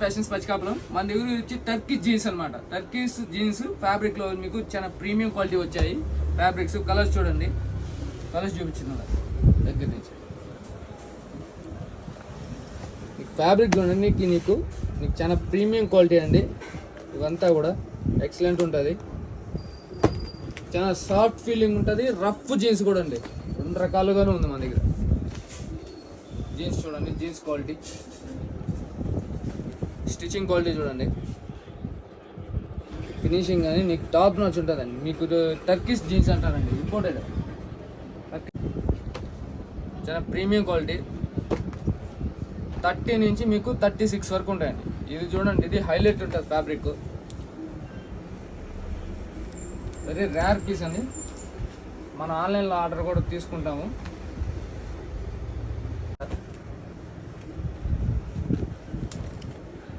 Fashions పచ్చికాపులం మన దగ్గర వచ్చి టర్కిష్ జీన్స్ అనమాట. టర్కిష్ జీన్స్ ఫ్యాబ్రిక్ లో మీకు చాలా ప్రీమియం క్వాలిటీ వచ్చాయి. ఫ్యాబ్రిక్స్ కలర్స్ చూడండి, కలర్స్ చూపించిన దగ్గర నుంచి ఫ్యాబ్రిక్ చూడండి. నీకు చాలా ప్రీమియం క్వాలిటీ అండి. ఇవంతా కూడా ఎక్సలెంట్ ఉంటుంది, చాలా సాఫ్ట్ ఫీలింగ్ ఉంటుంది. రఫ్ జీన్స్ కూడా అండి, 2 రకాలుగానే ఉంది మన దగ్గర. జీన్స్ చూడండి, జీన్స్ క్వాలిటీ, స్టిచ్చింగ్ క్వాలిటీ చూడండి, ఫినిషింగ్ అని నీకు టాప్ నాచ్ ఉంటుందండి. మీకు టర్కిష్ జీన్స్ అంటారండి, ఇంపోర్టెడ్, చాలా ప్రీమియం క్వాలిటీ. 30 నుంచి మీకు 36 వరకు ఉంటాయండి. ఇది చూడండి, ఇది హైలైట్ ఉంటుంది ఫ్యాబ్రిక్, వెరీ రేర్ పీస్ అండి. మన ఆన్లైన్లో ఆర్డర్ కూడా తీసుకుంటాము.